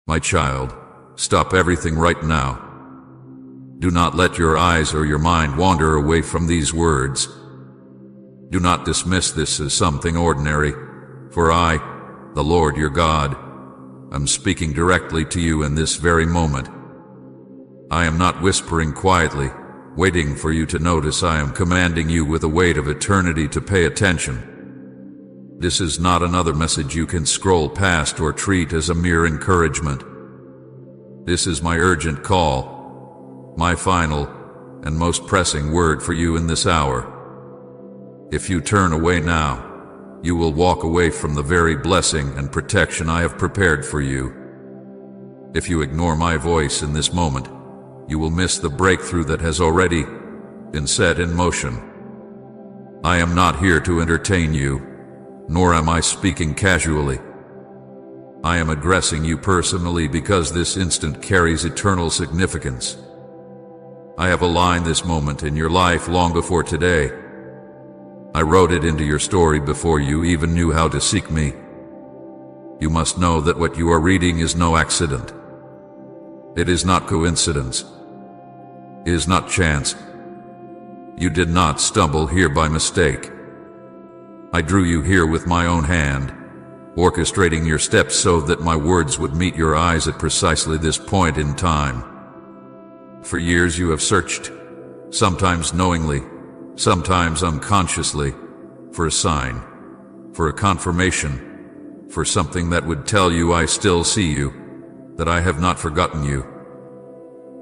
My child, stop everything right now. Do not let your eyes or your mind wander away from these words. Do not dismiss this as something ordinary, for I, the Lord your God, am speaking directly to you in this very moment. I am not whispering quietly, waiting for you to notice. I am commanding you with the weight of eternity to pay attention. This is not another message you can scroll past or treat as a mere encouragement. This is my urgent call, my final and most pressing word for you in this hour. If you turn away now, you will walk away from the very blessing and protection I have prepared for you. If you ignore my voice in this moment, you will miss the breakthrough that has already been set in motion. I am not here to entertain you, nor am I speaking casually. I am addressing you personally because this instant carries eternal significance. I have aligned this moment in your life long before today. I wrote it into your story before you even knew how to seek me. You must know that what you are reading is no accident. It is not coincidence. It is not chance. You did not stumble here by mistake. I drew you here with my own hand, orchestrating your steps so that my words would meet your eyes at precisely this point in time. For years you have searched, sometimes knowingly, sometimes unconsciously, for a sign, for a confirmation, for something that would tell you I still see you, that I have not forgotten you,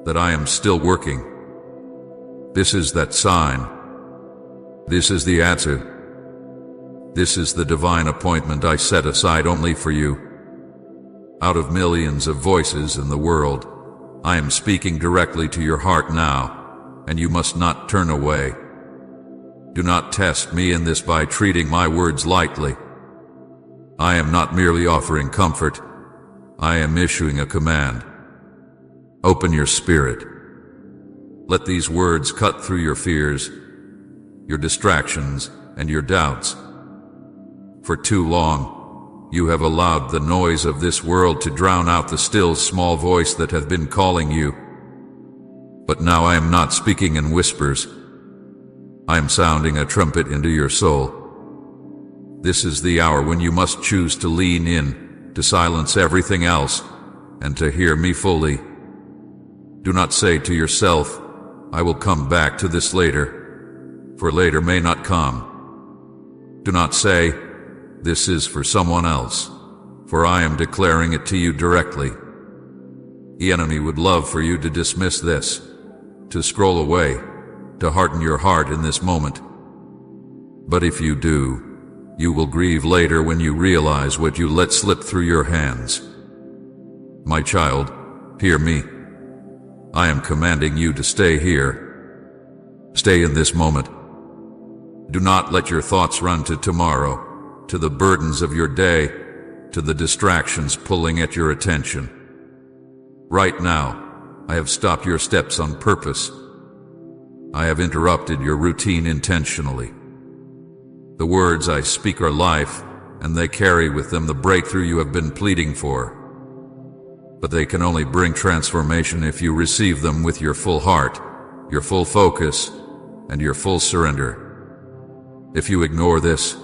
that I am still working. This is that sign. This is the answer. This is the divine appointment I set aside only for you. Out of millions of voices in the world, I am speaking directly to your heart now, and you must not turn away. Do not test me in this by treating my words lightly. I am not merely offering comfort. I am issuing a command. Open your spirit. Let these words cut through your fears, your distractions, and your doubts. For too long, you have allowed the noise of this world to drown out the still small voice that has been calling you. But now I am not speaking in whispers. I am sounding a trumpet into your soul. This is the hour when you must choose to lean in, to silence everything else, and to hear me fully. Do not say to yourself, I will come back to this later, for later may not come. Do not say, this is for someone else, for I am declaring it to you directly. The enemy would love for you to dismiss this, to scroll away, to harden your heart in this moment. But if you do, you will grieve later when you realize what you let slip through your hands. My child, hear me. I am commanding you to stay here. Stay in this moment. Do not let your thoughts run to tomorrow, to the burdens of your day, to the distractions pulling at your attention. Right now, I have stopped your steps on purpose. I have interrupted your routine intentionally. The words I speak are life, and they carry with them the breakthrough you have been pleading for. But they can only bring transformation if you receive them with your full heart, your full focus, and your full surrender. If you ignore this,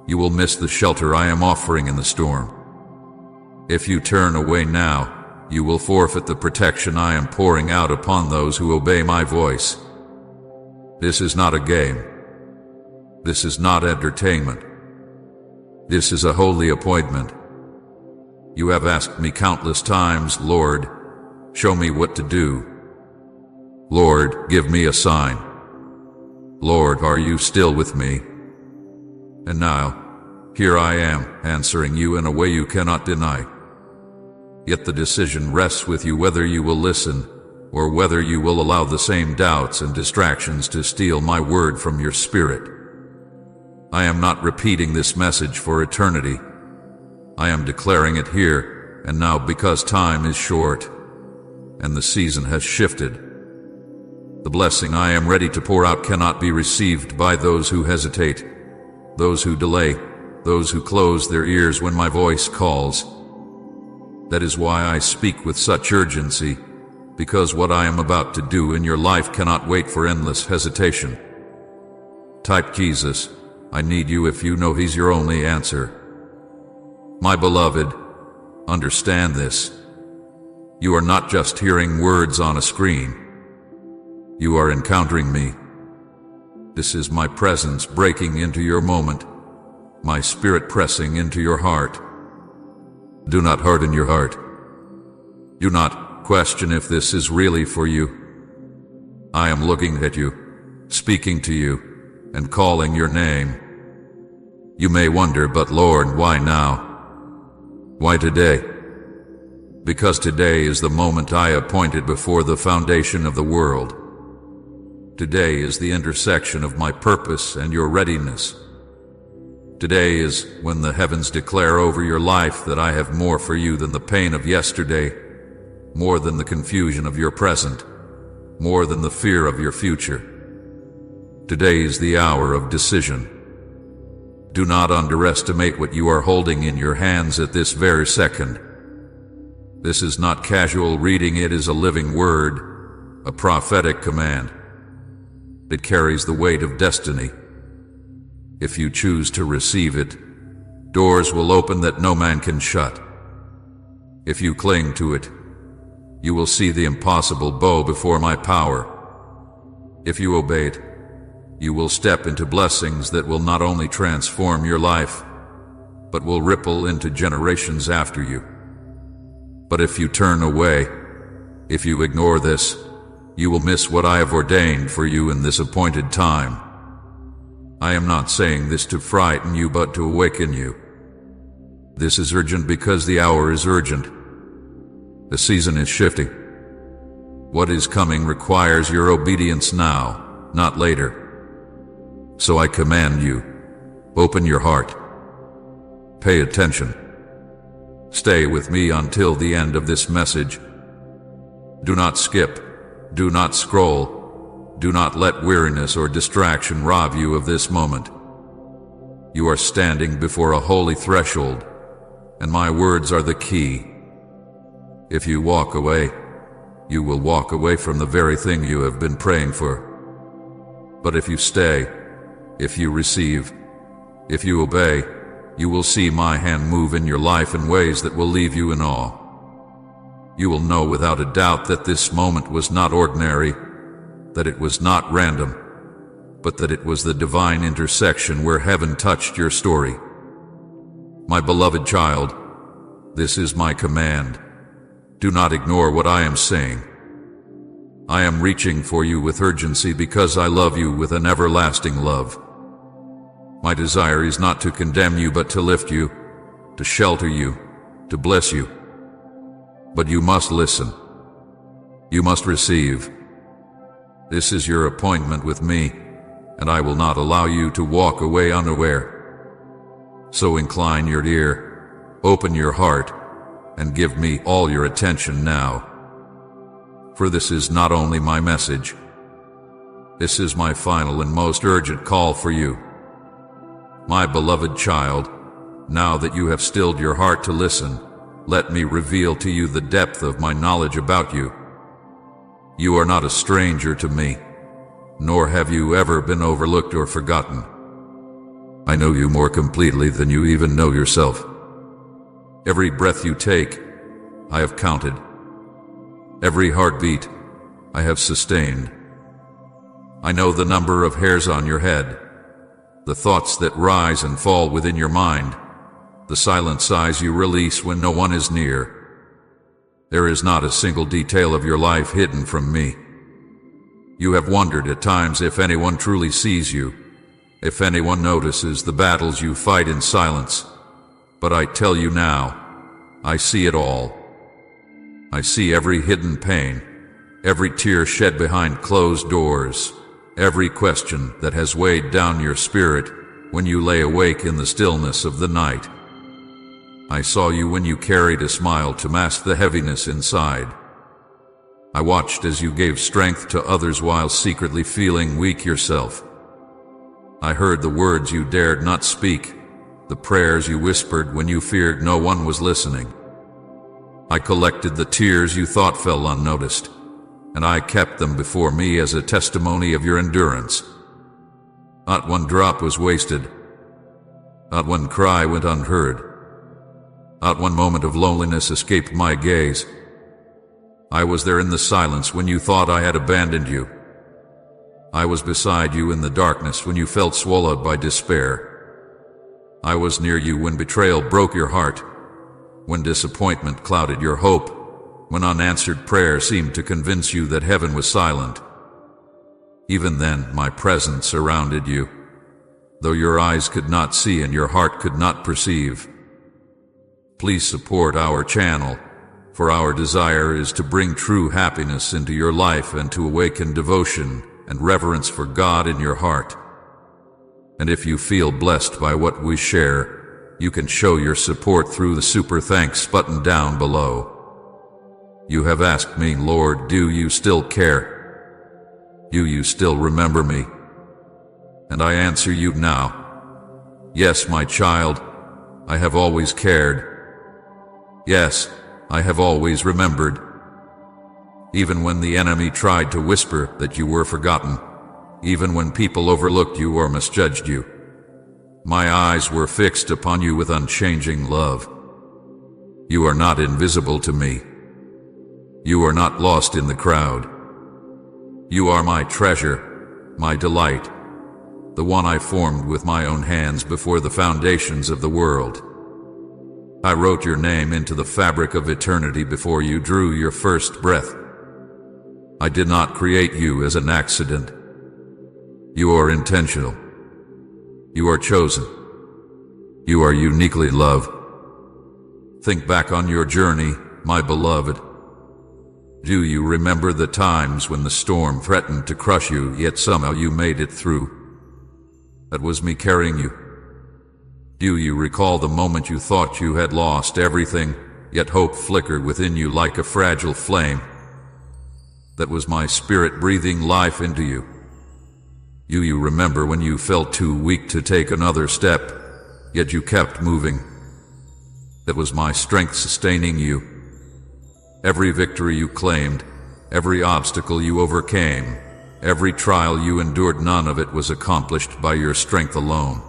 you will miss the shelter I am offering in the storm. If you turn away now, you will forfeit the protection I am pouring out upon those who obey my voice. This is not a game. This is not entertainment. This is a holy appointment. You have asked me countless times, Lord, show me what to do. Lord, give me a sign. Lord, are you still with me? And now, here I am, answering you in a way you cannot deny. Yet the decision rests with you whether you will listen, or whether you will allow the same doubts and distractions to steal my word from your spirit. I am not repeating this message for eternity. I am declaring it here and now because time is short, and the season has shifted. The blessing I am ready to pour out cannot be received by those who hesitate, those who delay, those who close their ears when my voice calls. That is why I speak with such urgency, because what I am about to do in your life cannot wait for endless hesitation. Type Jesus, I need you if you know He's your only answer. My beloved, understand this. You are not just hearing words on a screen. You are encountering me. This is my presence breaking into your moment, my spirit pressing into your heart. Do not harden your heart. Do not question if this is really for you. I am looking at you, speaking to you, and calling your name. You may wonder, but Lord, why now? Why today? Because today is the moment I appointed before the foundation of the world. Today is the intersection of my purpose and your readiness. Today is when the heavens declare over your life that I have more for you than the pain of yesterday, more than the confusion of your present, more than the fear of your future. Today is the hour of decision. Do not underestimate what you are holding in your hands at this very second. This is not casual reading, it is a living word, a prophetic command. It carries the weight of destiny. If you choose to receive it, doors will open that no man can shut. If you cling to it, you will see the impossible bow before my power. If you obey it, you will step into blessings that will not only transform your life, but will ripple into generations after you. But if you turn away, if you ignore this, you will miss what I have ordained for you in this appointed time. I am not saying this to frighten you, but to awaken you. This is urgent because the hour is urgent. The season is shifting. What is coming requires your obedience now, not later. So I command you, open your heart. Pay attention. Stay with me until the end of this message. Do not skip. Do not scroll. Do not let weariness or distraction rob you of this moment. You are standing before a holy threshold, and my words are the key. If you walk away, you will walk away from the very thing you have been praying for. But if you stay, if you receive, if you obey, you will see my hand move in your life in ways that will leave you in awe. You will know without a doubt that this moment was not ordinary, that it was not random, but that it was the divine intersection where heaven touched your story. My beloved child, this is my command. Do not ignore what I am saying. I am reaching for you with urgency because I love you with an everlasting love. My desire is not to condemn you, but to lift you, to shelter you, to bless you. But you must listen. You must receive. This is your appointment with me, and I will not allow you to walk away unaware. So incline your ear, open your heart, and give me all your attention now. For this is not only my message, this is my final and most urgent call for you. My beloved child, now that you have stilled your heart to listen, let me reveal to you the depth of my knowledge about you. You are not a stranger to me, nor have you ever been overlooked or forgotten. I know you more completely than you even know yourself. Every breath you take, I have counted. Every heartbeat, I have sustained. I know the number of hairs on your head, the thoughts that rise and fall within your mind, the silent sighs you release when no one is near. There is not a single detail of your life hidden from me. You have wondered at times if anyone truly sees you, if anyone notices the battles you fight in silence. But I tell you now, I see it all. I see every hidden pain, every tear shed behind closed doors, every question that has weighed down your spirit when you lay awake in the stillness of the night. I saw you when you carried a smile to mask the heaviness inside. I watched as you gave strength to others while secretly feeling weak yourself. I heard the words you dared not speak, the prayers you whispered when you feared no one was listening. I collected the tears you thought fell unnoticed, and I kept them before me as a testimony of your endurance. Not one drop was wasted. Not one cry went unheard. Not one moment of loneliness escaped my gaze. I was there in the silence when you thought I had abandoned you. I was beside you in the darkness when you felt swallowed by despair. I was near you when betrayal broke your heart, when disappointment clouded your hope, when unanswered prayer seemed to convince you that heaven was silent. Even then, my presence surrounded you, though your eyes could not see and your heart could not perceive. Please support our channel, for our desire is to bring true happiness into your life and to awaken devotion and reverence for God in your heart. And if you feel blessed by what we share, you can show your support through the Super Thanks button down below. You have asked me, Lord, do you still care? Do you still remember me? And I answer you now. Yes, my child, I have always cared. Yes, I have always remembered. Even when the enemy tried to whisper that you were forgotten, even when people overlooked you or misjudged you, my eyes were fixed upon you with unchanging love. You are not invisible to me. You are not lost in the crowd. You are my treasure, my delight, the one I formed with my own hands before the foundations of the world. I wrote your name into the fabric of eternity before you drew your first breath. I did not create you as an accident. You are intentional. You are chosen. You are uniquely loved. Think back on your journey, my beloved. Do you remember the times when the storm threatened to crush you, yet somehow you made it through? That was me carrying you. Do you recall the moment you thought you had lost everything, yet hope flickered within you like a fragile flame? That was my spirit breathing life into you. You remember when you felt too weak to take another step, yet you kept moving. That was my strength sustaining you. Every victory you claimed, every obstacle you overcame, every trial you endured, none of it was accomplished by your strength alone.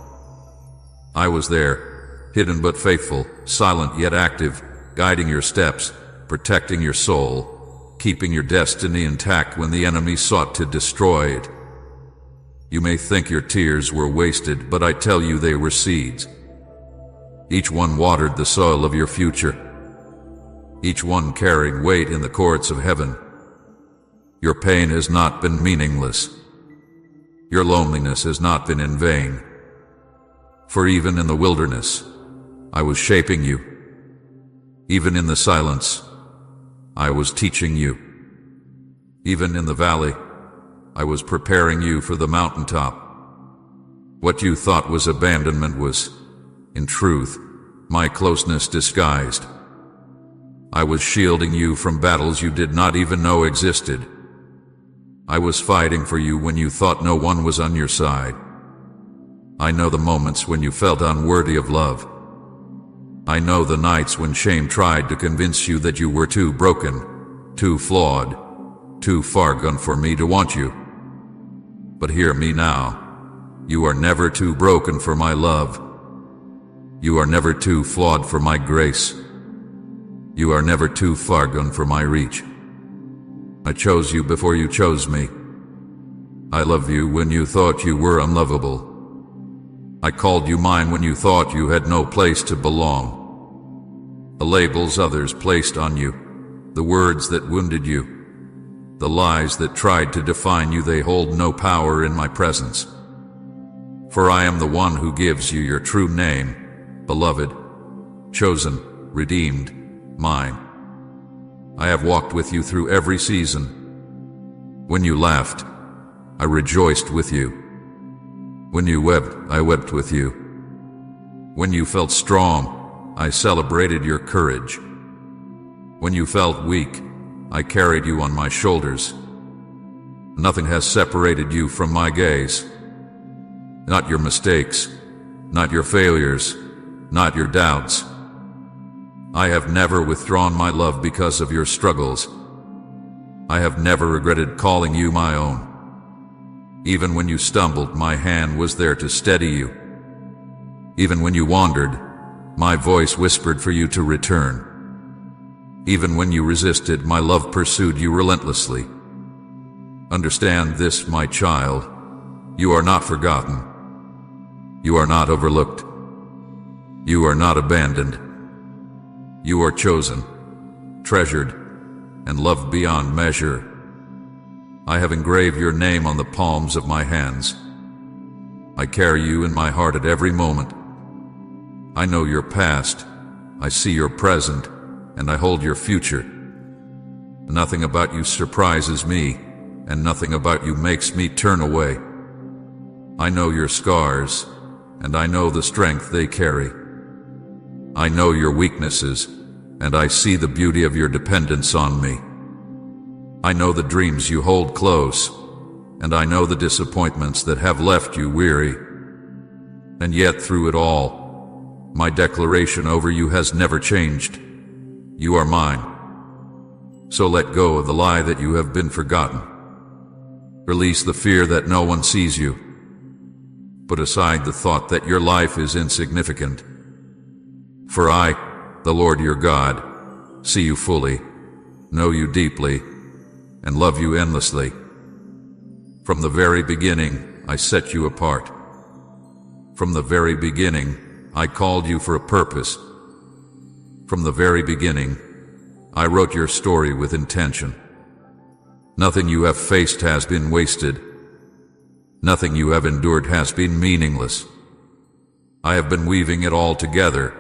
I was there, hidden but faithful, silent yet active, guiding your steps, protecting your soul, keeping your destiny intact when the enemy sought to destroy it. You may think your tears were wasted, but I tell you they were seeds. Each one watered the soil of your future, each one carrying weight in the courts of heaven. Your pain has not been meaningless. Your loneliness has not been in vain. For even in the wilderness, I was shaping you. Even in the silence, I was teaching you. Even in the valley, I was preparing you for the mountaintop. What you thought was abandonment was, in truth, my closeness disguised. I was shielding you from battles you did not even know existed. I was fighting for you when you thought no one was on your side. I know the moments when you felt unworthy of love. I know the nights when shame tried to convince you that you were too broken, too flawed, too far gone for me to want you. But hear me now. You are never too broken for my love. You are never too flawed for my grace. You are never too far gone for my reach. I chose you before you chose me. I loved you when you thought you were unlovable. I called you mine when you thought you had no place to belong. The labels others placed on you, the words that wounded you, the lies that tried to define you, they hold no power in my presence. For I am the one who gives you your true name, beloved, chosen, redeemed, mine. I have walked with you through every season. When you laughed, I rejoiced with you. When you wept, I wept with you. When you felt strong, I celebrated your courage. When you felt weak, I carried you on my shoulders. Nothing has separated you from my gaze. Not your mistakes, not your failures, not your doubts. I have never withdrawn my love because of your struggles. I have never regretted calling you my own. Even when you stumbled, my hand was there to steady you. Even when you wandered, my voice whispered for you to return. Even when you resisted, my love pursued you relentlessly. Understand this, my child. You are not forgotten. You are not overlooked. You are not abandoned. You are chosen, treasured, and loved beyond measure. I have engraved your name on the palms of my hands. I carry you in my heart at every moment. I know your past, I see your present, and I hold your future. Nothing about you surprises me, and nothing about you makes me turn away. I know your scars, and I know the strength they carry. I know your weaknesses, and I see the beauty of your dependence on me. I know the dreams you hold close, and I know the disappointments that have left you weary. And yet through it all, my declaration over you has never changed. You are mine. So let go of the lie that you have been forgotten. Release the fear that no one sees you. Put aside the thought that your life is insignificant. For I, the Lord your God, see you fully, know you deeply, and love you endlessly. From the very beginning, I set you apart. From the very beginning, I called you for a purpose. From the very beginning, I wrote your story with intention. Nothing you have faced has been wasted. Nothing you have endured has been meaningless. I have been weaving it all together,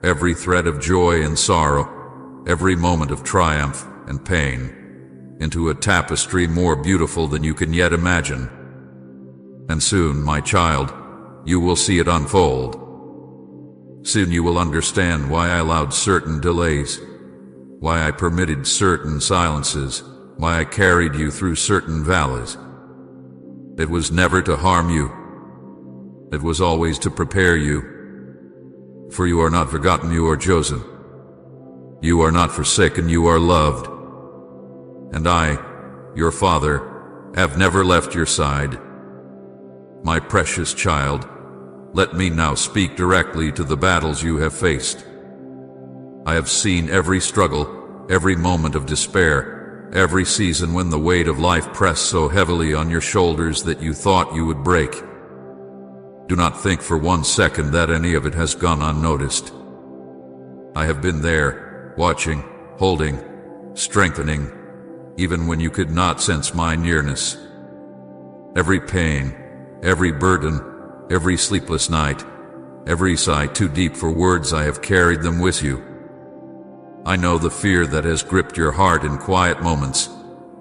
every thread of joy and sorrow, every moment of triumph and pain, into a tapestry more beautiful than you can yet imagine. And soon, my child, you will see it unfold. Soon you will understand why I allowed certain delays, why I permitted certain silences, why I carried you through certain valleys. It was never to harm you. It was always to prepare you. For you are not forgotten, you are chosen. You are not forsaken, you are loved. And I, your Father, have never left your side. My precious child, let me now speak directly to the battles you have faced. I have seen every struggle, every moment of despair, every season when the weight of life pressed so heavily on your shoulders that you thought you would break. Do not think for 1 second that any of it has gone unnoticed. I have been there, watching, holding, strengthening, even when you could not sense my nearness. Every pain, every burden, every sleepless night, every sigh too deep for words, I have carried them with you. I know the fear that has gripped your heart in quiet moments,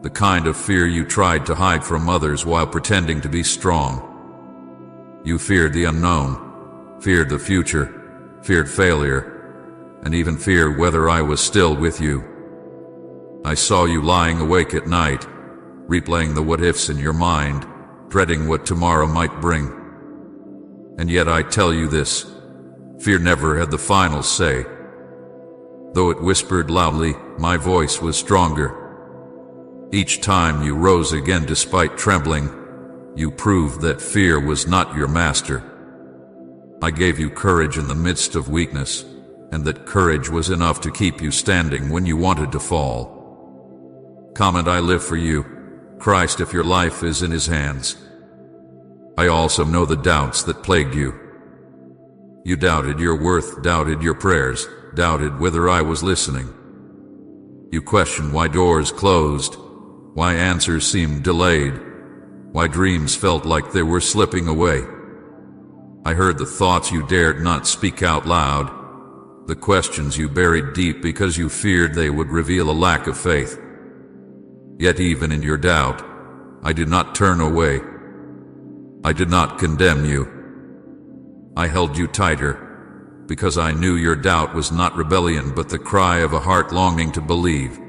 the kind of fear you tried to hide from others while pretending to be strong. You feared the unknown, feared the future, feared failure, and even feared whether I was still with you. I saw you lying awake at night, replaying the what-ifs in your mind, dreading what tomorrow might bring. And yet I tell you this, fear never had the final say. Though it whispered loudly, my voice was stronger. Each time you rose again despite trembling, you proved that fear was not your master. I gave you courage in the midst of weakness, and that courage was enough to keep you standing when you wanted to fall. Come, and I live for you, Christ, if your life is in His hands. I also know the doubts that plagued you. You doubted your worth, doubted your prayers, doubted whether I was listening. You questioned why doors closed, why answers seemed delayed, why dreams felt like they were slipping away. I heard the thoughts you dared not speak out loud, the questions you buried deep because you feared they would reveal a lack of faith. Yet even in your doubt, I did not turn away. I did not condemn you. I held you tighter, because I knew your doubt was not rebellion but the cry of a heart longing to believe.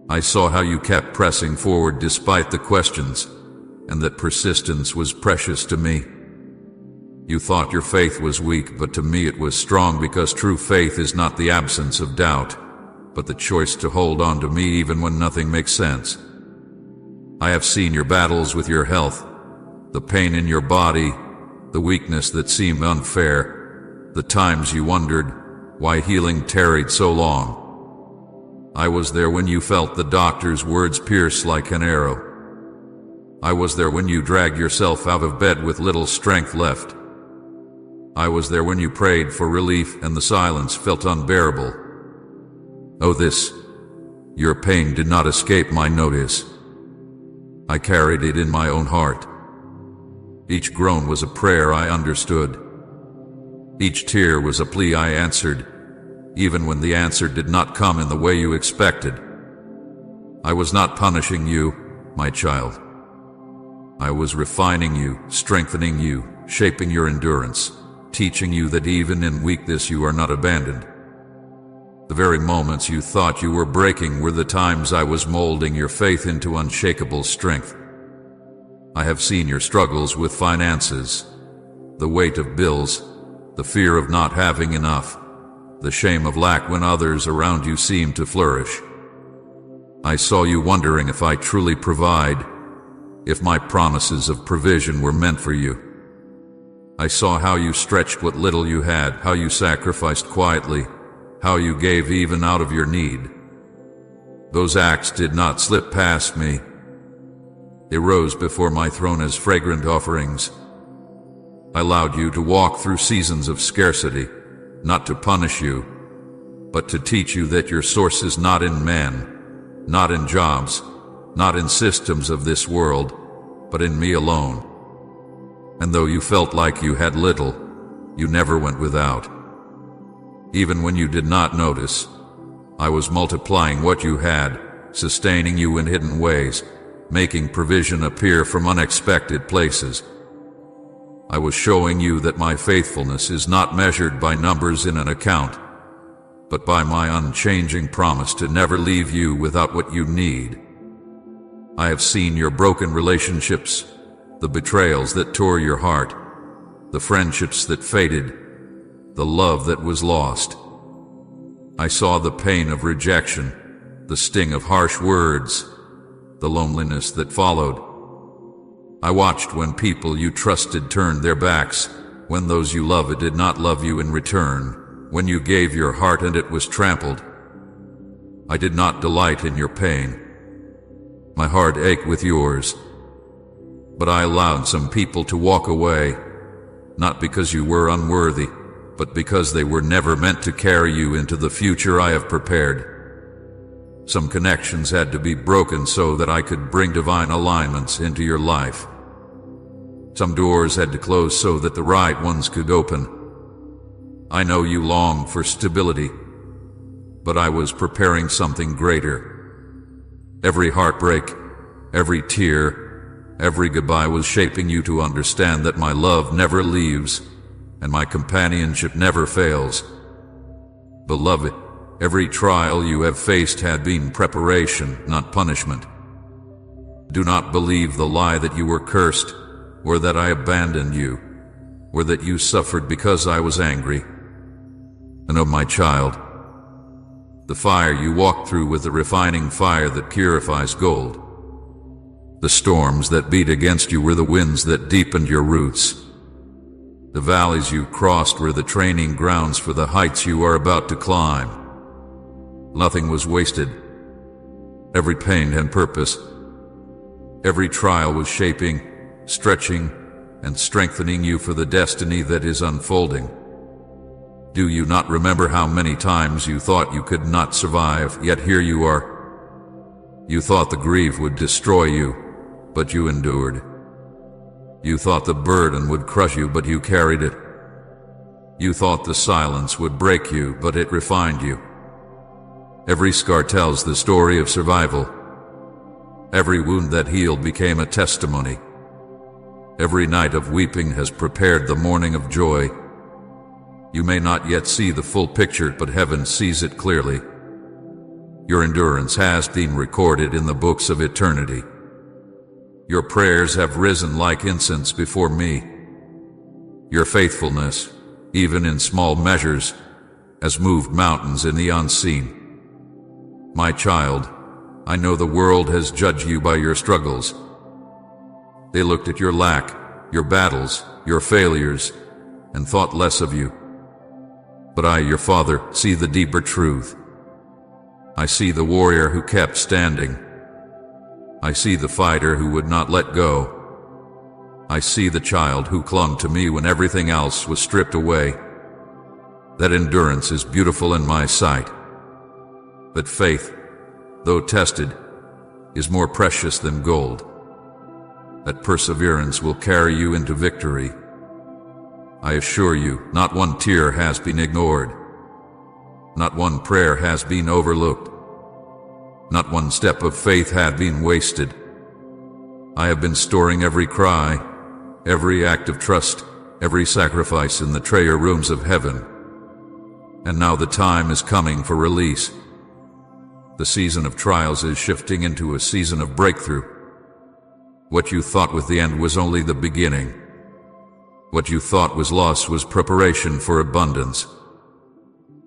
I saw how you kept pressing forward despite the questions, and that persistence was precious to me. You thought your faith was weak, but to me it was strong, because true faith is not the absence of doubt, but the choice to hold on to me even when nothing makes sense. I have seen your battles with your health, the pain in your body, the weakness that seemed unfair, the times you wondered why healing tarried so long. I was there when you felt the doctor's words pierce like an arrow. I was there when you dragged yourself out of bed with little strength left. I was there when you prayed for relief and the silence felt unbearable. Oh, your pain did not escape my notice. I carried it in my own heart. Each groan was a prayer I understood. Each tear was a plea I answered, even when the answer did not come in the way you expected. I was not punishing you, my child. I was refining you, strengthening you, shaping your endurance, teaching you that even in weakness you are not abandoned. The very moments you thought you were breaking were the times I was molding your faith into unshakable strength. I have seen your struggles with finances, the weight of bills, the fear of not having enough, the shame of lack when others around you seem to flourish. I saw you wondering if I truly provide, if my promises of provision were meant for you. I saw how you stretched what little you had, how you sacrificed quietly, how you gave even out of your need. Those acts did not slip past me. They rose before my throne as fragrant offerings. I allowed you to walk through seasons of scarcity, not to punish you, but to teach you that your source is not in man, not in jobs, not in systems of this world, but in me alone. And though you felt like you had little, you never went without. Even when you did not notice, I was multiplying what you had, sustaining you in hidden ways, making provision appear from unexpected places. I was showing you that my faithfulness is not measured by numbers in an account, but by my unchanging promise to never leave you without what you need. I have seen your broken relationships, the betrayals that tore your heart, the friendships that faded, the love that was lost. I saw the pain of rejection, the sting of harsh words, the loneliness that followed. I watched when people you trusted turned their backs, when those you loved did not love you in return, when you gave your heart and it was trampled. I did not delight in your pain. My heart ached with yours. But I allowed some people to walk away, not because you were unworthy, but because they were never meant to carry you into the future I have prepared. Some connections had to be broken so that I could bring divine alignments into your life. Some doors had to close so that the right ones could open. I know you long for stability, but I was preparing something greater. Every heartbreak, every tear, every goodbye was shaping you to understand that my love never leaves and my companionship never fails. Beloved, every trial you have faced had been preparation, not punishment. Do not believe the lie that you were cursed, or that I abandoned you, or that you suffered because I was angry. And oh, my child, the fire you walked through was the refining fire that purifies gold. The storms that beat against you were the winds that deepened your roots. The valleys you crossed were the training grounds for the heights you are about to climb. Nothing was wasted. Every pain had purpose. Every trial was shaping, stretching, and strengthening you for the destiny that is unfolding. Do you not remember how many times you thought you could not survive, yet here you are? You thought the grief would destroy you, but you endured. You thought the burden would crush you, but you carried it. You thought the silence would break you, but it refined you. Every scar tells the story of survival. Every wound that healed became a testimony. Every night of weeping has prepared the morning of joy. You may not yet see the full picture, but heaven sees it clearly. Your endurance has been recorded in the books of eternity. Your prayers have risen like incense before me. Your faithfulness, even in small measures, has moved mountains in the unseen. My child, I know the world has judged you by your struggles. They looked at your lack, your battles, your failures, and thought less of you. But I, your Father, see the deeper truth. I see the warrior who kept standing. I see the fighter who would not let go. I see the child who clung to me when everything else was stripped away. That endurance is beautiful in my sight. That faith, though tested, is more precious than gold. That perseverance will carry you into victory. I assure you, not one tear has been ignored. Not one prayer has been overlooked. Not one step of faith had been wasted. I have been storing every cry, every act of trust, every sacrifice in the treasure rooms of heaven. And now the time is coming for release. The season of trials is shifting into a season of breakthrough. What you thought was the end was only the beginning. What you thought was loss was preparation for abundance.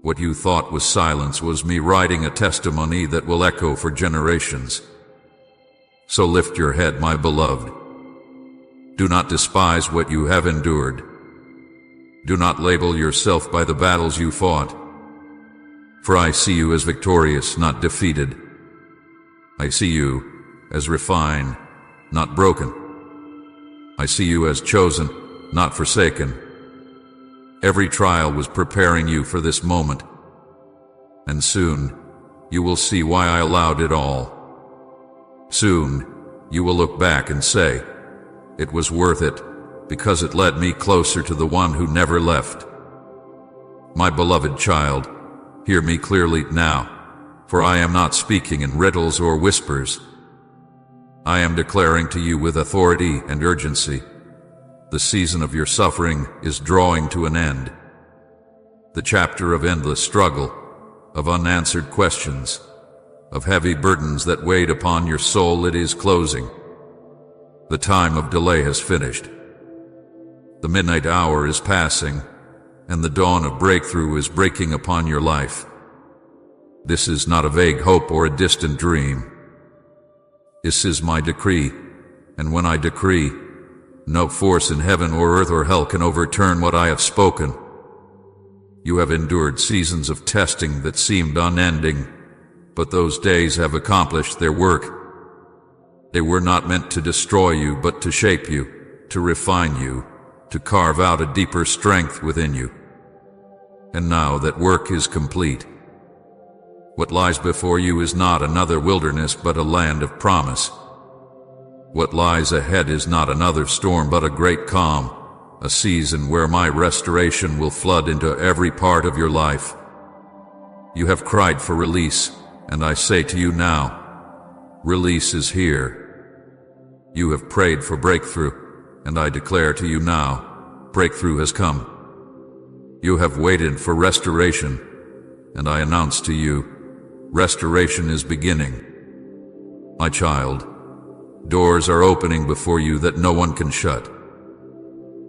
What you thought was silence was me writing a testimony that will echo for generations. So lift your head, my beloved. Do not despise what you have endured. Do not label yourself by the battles you fought. For I see you as victorious, not defeated. I see you as refined, not broken. I see you as chosen, not forsaken. Every trial was preparing you for this moment. And soon, you will see why I allowed it all. Soon, you will look back and say, it was worth it, because it led me closer to the one who never left. My beloved child, hear me clearly now, for I am not speaking in riddles or whispers. I am declaring to you with authority and urgency, the season of your suffering is drawing to an end. The chapter of endless struggle, of unanswered questions, of heavy burdens that weighed upon your soul, it is closing. The time of delay has finished. The midnight hour is passing, and the dawn of breakthrough is breaking upon your life. This is not a vague hope or a distant dream. This is my decree, and when I decree, no force in heaven or earth or hell can overturn what I have spoken. You have endured seasons of testing that seemed unending, but those days have accomplished their work. They were not meant to destroy you, but to shape you, to refine you, to carve out a deeper strength within you. And now that work is complete, what lies before you is not another wilderness, but a land of promise. What lies ahead is not another storm, but a great calm, a season where my restoration will flood into every part of your life. You have cried for release, and I say to you now, release is here. You have prayed for breakthrough, and I declare to you now, breakthrough has come. You have waited for restoration, and I announce to you, restoration is beginning. My child, doors are opening before you that no one can shut.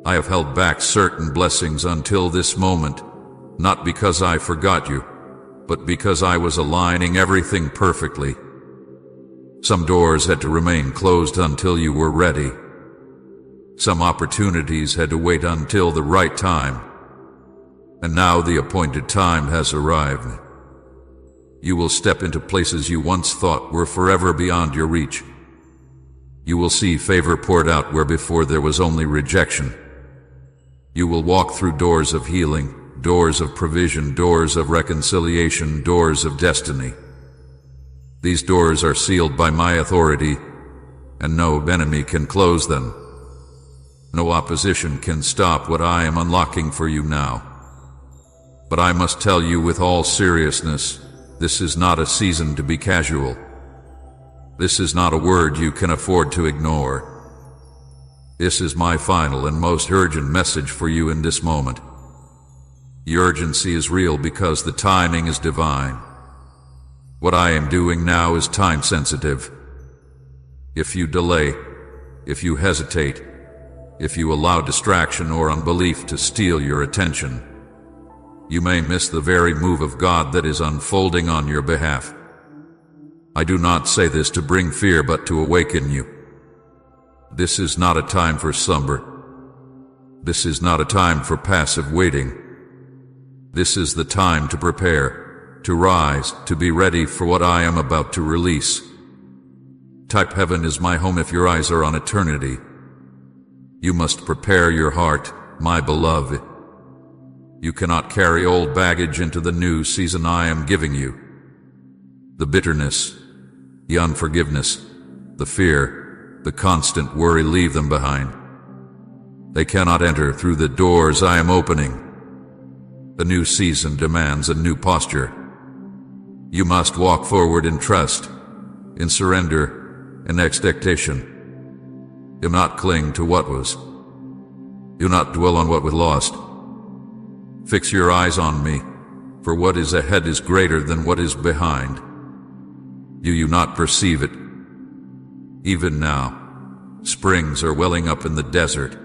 I have held back certain blessings until this moment, not because I forgot you, but because I was aligning everything perfectly. Some doors had to remain closed until you were ready. Some opportunities had to wait until the right time. And now the appointed time has arrived. You will step into places you once thought were forever beyond your reach. You will see favor poured out where before there was only rejection. You will walk through doors of healing, doors of provision, doors of reconciliation, doors of destiny. These doors are sealed by my authority, and no enemy can close them. No opposition can stop what I am unlocking for you now. But I must tell you with all seriousness, this is not a season to be casual. This is not a word you can afford to ignore. This is my final and most urgent message for you in this moment. The urgency is real because the timing is divine. What I am doing now is time sensitive. If you delay, if you hesitate, If you allow distraction or unbelief to steal your attention, you may miss the very move of God that is unfolding on your behalf. I do not say this to bring fear, but to awaken you. This is not a time for slumber. This is not a time for passive waiting. This is the time to prepare, to rise, to be ready for what I am about to release. Type "Heaven is my home" if your eyes are on eternity. You must prepare your heart, my beloved. You cannot carry old baggage into the new season I am giving you. The bitterness, the unforgiveness, the fear, the constant worry, leave them behind. They cannot enter through the doors I am opening. The new season demands a new posture. You must walk forward in trust, in surrender, in expectation. Do not cling to what was. Do not dwell on what was lost. Fix your eyes on me, for what is ahead is greater than what is behind. Do you not perceive it? Even now, springs are welling up in the desert.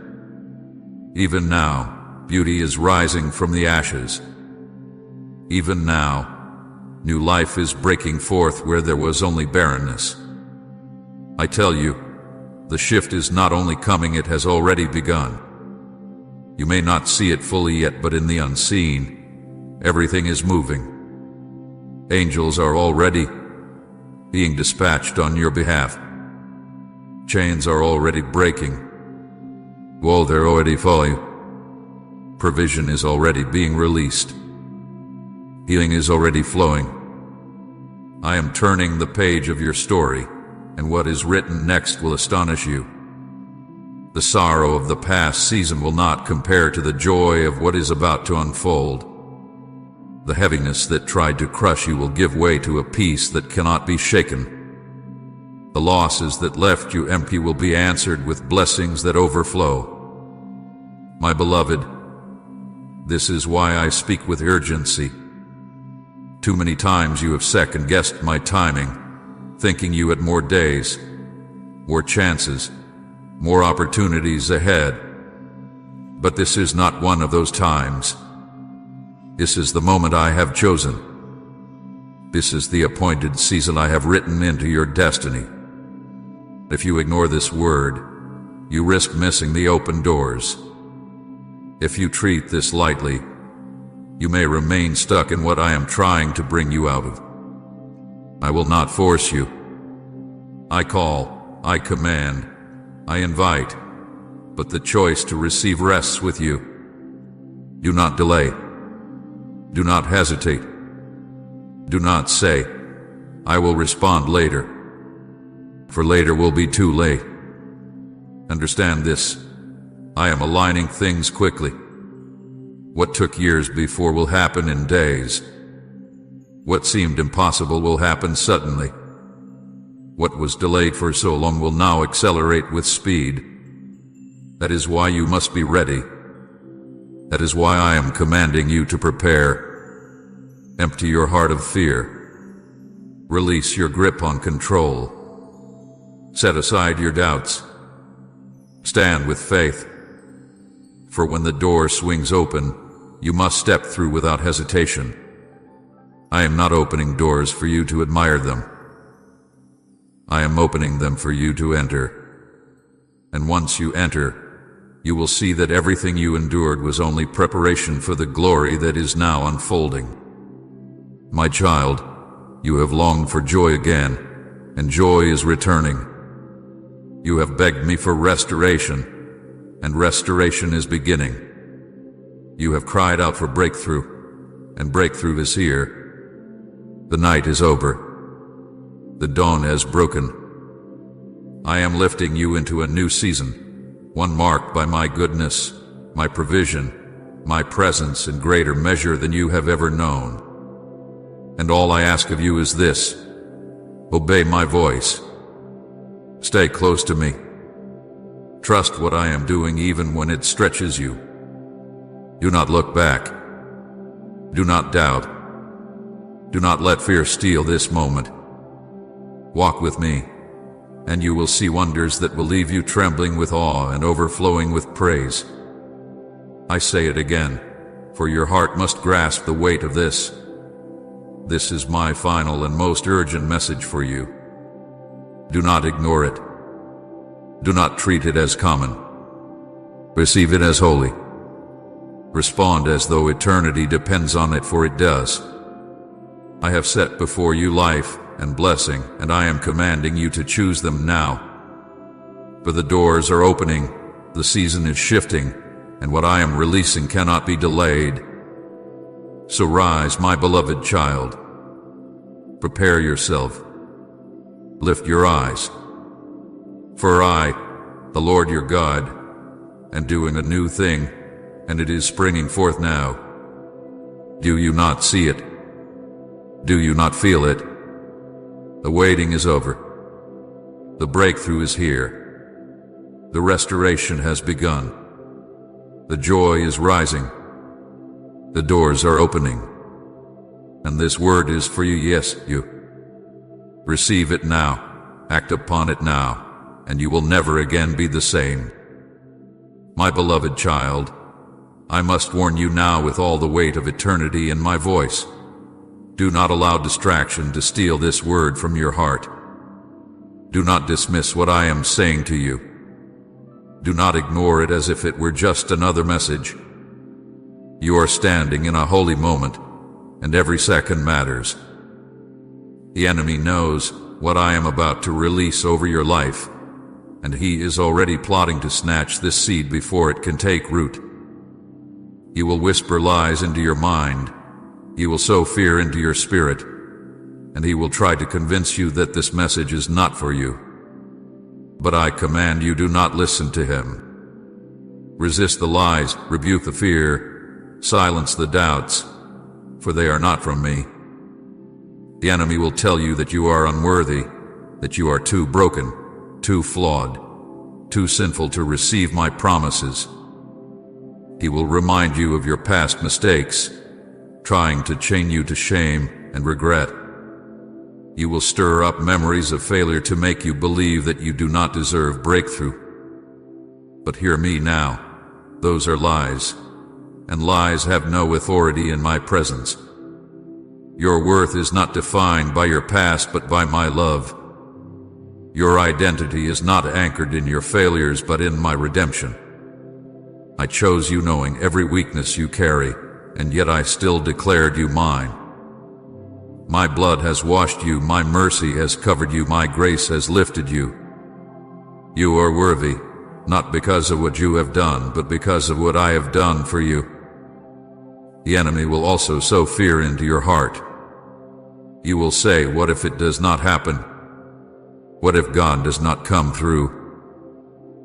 Even now, beauty is rising from the ashes. Even now, new life is breaking forth where there was only barrenness. I tell you, the shift is not only coming, it has already begun. You may not see it fully yet, but in the unseen, everything is moving. Angels are already being dispatched on your behalf. Chains are already breaking. Walls are already falling. Provision is already being released. Healing is already flowing. I am turning the page of your story, and what is written next will astonish you. The sorrow of the past season will not compare to the joy of what is about to unfold. The heaviness that tried to crush you will give way to a peace that cannot be shaken. The losses that left you empty will be answered with blessings that overflow. My beloved, this is why I speak with urgency. Too many times you have second-guessed my timing, thinking you had more days, more chances, more opportunities ahead. But this is not one of those times. This is the moment I have chosen. This is the appointed season I have written into your destiny. If you ignore this word, you risk missing the open doors. If you treat this lightly, you may remain stuck in what I am trying to bring you out of. I will not force you. I call, I command, I invite, but the choice to receive rests with you. Do not delay. Do not hesitate. Do not say, "I will respond later," for later will be too late. Understand this. I am aligning things quickly. What took years before will happen in days. What seemed impossible will happen suddenly. What was delayed for so long will now accelerate with speed. That is why you must be ready. That is why I am commanding you to prepare. Empty your heart of fear. Release your grip on control. Set aside your doubts. Stand with faith. For when the door swings open, you must step through without hesitation. I am not opening doors for you to admire them. I am opening them for you to enter. And once you enter, you will see that everything you endured was only preparation for the glory that is now unfolding. My child, you have longed for joy again, and joy is returning. You have begged me for restoration, and restoration is beginning. You have cried out for breakthrough, and breakthrough is here. The night is over. The dawn has broken. I am lifting you into a new season, one marked by my goodness, my provision, my presence in greater measure than you have ever known. And all I ask of you is this: obey my voice. Stay close to me. Trust what I am doing even when it stretches you. Do not look back. Do not doubt. Do not let fear steal this moment. Walk with me, and you will see wonders that will leave you trembling with awe and overflowing with praise. I say it again, for your heart must grasp the weight of this. This is my final and most urgent message for you. Do not ignore it. Do not treat it as common. Receive it as holy. Respond as though eternity depends on it, for it does. I have set before you life and blessing, and I am commanding you to choose them now. For the doors are opening, the season is shifting, and what I am releasing cannot be delayed. So rise, my beloved child. Prepare yourself. Lift your eyes. For I, the Lord your God, am doing a new thing, and it is springing forth now. Do you not see it? Do you not feel it? The waiting is over. The breakthrough is here. The restoration has begun. The joy is rising. The doors are opening. And this word is for you, yes, you. Receive it now, act upon it now, and you will never again be the same. My beloved child, I must warn you now with all the weight of eternity in my voice. Do not allow distraction to steal this word from your heart. Do not dismiss what I am saying to you. Do not ignore it as if it were just another message. You are standing in a holy moment, and every second matters. The enemy knows what I am about to release over your life, and he is already plotting to snatch this seed before it can take root. He will whisper lies into your mind. He will sow fear into your spirit, and he will try to convince you that this message is not for you. But I command you, do not listen to him. Resist the lies, rebuke the fear, silence the doubts, for they are not from me. The enemy will tell you that you are unworthy, that you are too broken, too flawed, too sinful to receive my promises. He will remind you of your past mistakes, trying to chain you to shame and regret. You will stir up memories of failure to make you believe that you do not deserve breakthrough. But hear me now, those are lies, and lies have no authority in my presence. Your worth is not defined by your past but by my love. Your identity is not anchored in your failures but in my redemption. I chose you knowing every weakness you carry, and yet I still declared you mine. My blood has washed you, my mercy has covered you, my grace has lifted you. You are worthy, not because of what you have done, but because of what I have done for you. The enemy will also sow fear into your heart. You will say, what if it does not happen? What if God does not come through?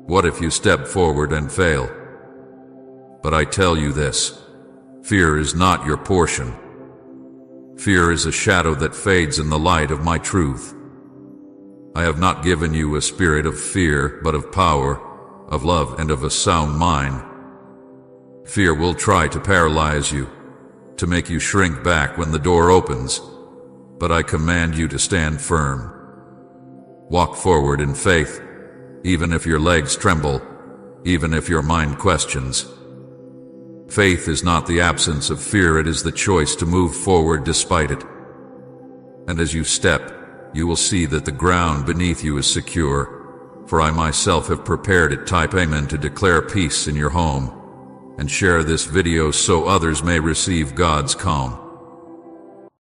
What if you step forward and fail? But I tell you this, fear is not your portion. Fear is a shadow that fades in the light of my truth. I have not given you a spirit of fear, but of power, of love, and of a sound mind. Fear will try to paralyze you, to make you shrink back when the door opens, but I command you to stand firm. Walk forward in faith, even if your legs tremble, even if your mind questions. Faith is not the absence of fear, it is the choice to move forward despite it. And as you step, you will see that the ground beneath you is secure, for I myself have prepared it. Type Amen to declare peace in your home, and share this video so others may receive God's calm.